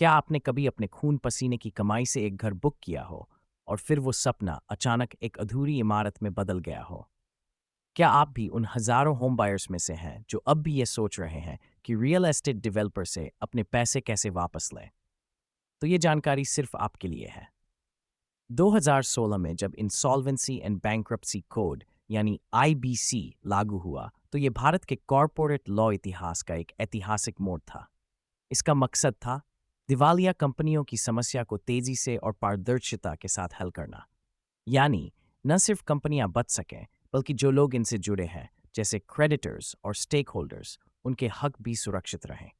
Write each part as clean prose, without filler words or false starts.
क्या आपने कभी अपने खून पसीने की कमाई से एक घर बुक किया हो और फिर वो सपना अचानक एक अधूरी इमारत में बदल गया हो? क्या आप भी उन हजारों होम बायर्स में से हैं जो अब भी ये सोच रहे हैं कि रियल एस्टेट डेवलपर से अपने पैसे कैसे वापस लें? तो ये जानकारी सिर्फ आपके लिए है। 2016 में जब इंसॉल्वेंसी एंड बैंक्रप्सी कोड यानी आईबीसी लागू हुआ, तो ये भारत के कॉरपोरेट लॉ इतिहास का एक ऐतिहासिक मोड़ था। इसका मकसद था दिवालिया कंपनियों की समस्या को तेजी से और पारदर्शिता के साथ हल करना। यानी न सिर्फ कंपनियां बच सकें, बल्कि जो लोग इनसे जुड़े हैं, जैसे क्रेडिटर्स और स्टेक होल्डर्स, उनके हक भी सुरक्षित रहें।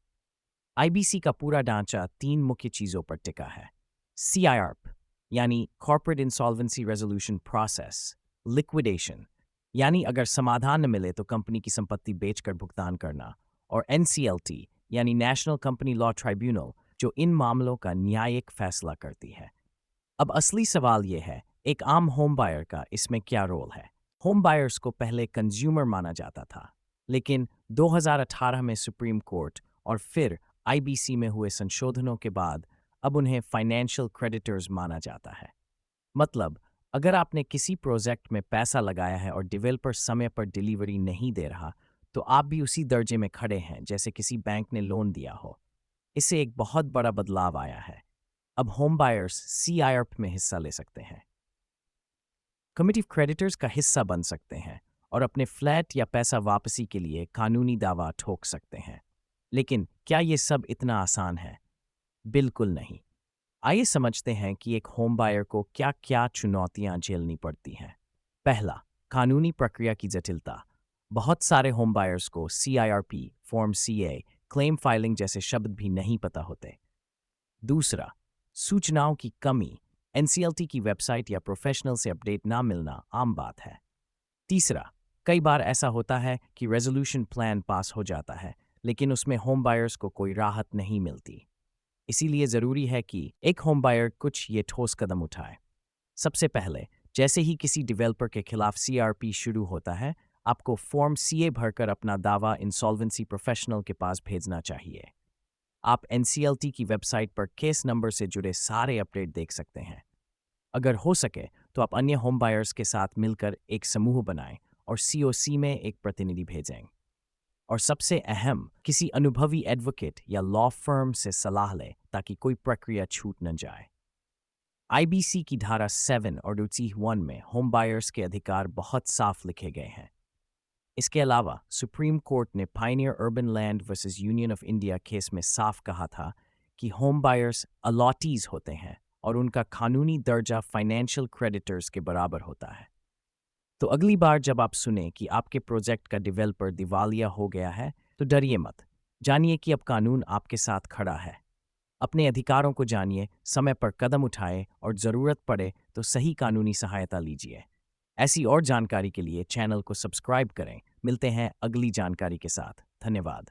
आईबीसी का पूरा ढांचा तीन मुख्य चीजों पर टिका है: सीआईआरपी यानी corporate insolvency resolution process, liquidation यानी अगर समाधान न मिले तो कंपनी की संपत्ति बेचकर भुगतान करना, और एनसीएलटी यानी नेशनल कंपनी लॉ ट्राइब्यूनल, जो इन मामलों का न्यायिक फैसला करती है। अब असली सवाल यह है, एक आम होम बायर का इसमें क्या रोल है? होम बायर्स को पहले कंज्यूमर माना जाता था, लेकिन 2018 में सुप्रीम कोर्ट और फिर आईबीसी में हुए संशोधनों के बाद अब उन्हें फाइनेंशियल क्रेडिटर्स माना जाता है। मतलब, अगर आपने किसी प्रोजेक्ट में पैसा लगाया है और डेवलपर समय पर डिलीवरी नहीं दे रहा, तो आप भी उसी दर्जे में खड़े हैं जैसे किसी बैंक ने लोन दिया हो। इससे एक बहुत बड़ा बदलाव आया है। अब होम बायर्स सीआईआरपी में हिस्सा ले सकते हैं, कमिटी क्रेडिटर्स का हिस्सा बन सकते हैं और अपने फ्लैट या पैसा वापसी के लिए कानूनी दावा ठोक सकते हैं। लेकिन क्या ये सब इतना आसान है? बिल्कुल नहीं। आइए समझते हैं कि एक होम बायर को क्या-क्या चुनौतियां झेलनी पड़ती हैं। पहला, कानूनी प्रक्रिया की जटिलता। बहुत सारे होम बायर्स को CIRP, form CA, claim filing जैसे शब्द भी नहीं पता होते। दूसरा, सूचनाओं की कमी। एनसीएलटी की वेबसाइट या प्रोफेशनल से अपडेट ना मिलना आम बात है। तीसरा, कई बार ऐसा होता है कि रेजोल्यूशन प्लान पास हो जाता है, लेकिन उसमें होम बायर्स को कोई राहत नहीं मिलती। इसीलिए जरूरी है कि एक होम बायर कुछ ये ठोस कदम उठाए। सबसे पहले, जैसे ही किसी डेवलपर के खिलाफ सीआरपी शुरू होता है, आपको फॉर्म सीए भरकर अपना दावा इंसॉल्वेंसी प्रोफेशनल के पास भेजना चाहिए। आप एनसीएलटी की वेबसाइट पर केस नंबर से जुड़े सारे अपडेट देख सकते हैं। अगर हो सके तो आप अन्य होम बायर्स के साथ मिलकर एक समूह बनाएं और सीओसी में एक प्रतिनिधि भेजें। और सबसे अहम, किसी अनुभवी एडवोकेट या लॉ फर्म से सलाह लें ताकि कोई प्रक्रिया छूट न जाए। आईबीसी की धारा 7 और रुचि 1 में होम बायर्स के अधिकार बहुत साफ लिखे गए हैं। इसके अलावा सुप्रीम कोर्ट ने Pioneer urban land versus union of India case में साफ कहा था कि होम बायर्स अलॉटीज होते हैं और उनका कानूनी दर्जा फाइनेंशियल क्रेडिटर्स के बराबर होता है। तो अगली बार जब आप सुने कि आपके प्रोजेक्ट का डेवलपर दिवालिया हो गया है, तो डरिए मत। जानिए कि अब कानून आपके साथ खड़ा है। अपने अधिकारों को जानिए, समय पर कदम उठाएं और ज़रूरत पड़े तो सही कानूनी सहायता लीजिए। ऐसी और जानकारी के लिए चैनल को सब्सक्राइब करें। मिलते हैं अगली जानकारी के साथ। धन्यवाद।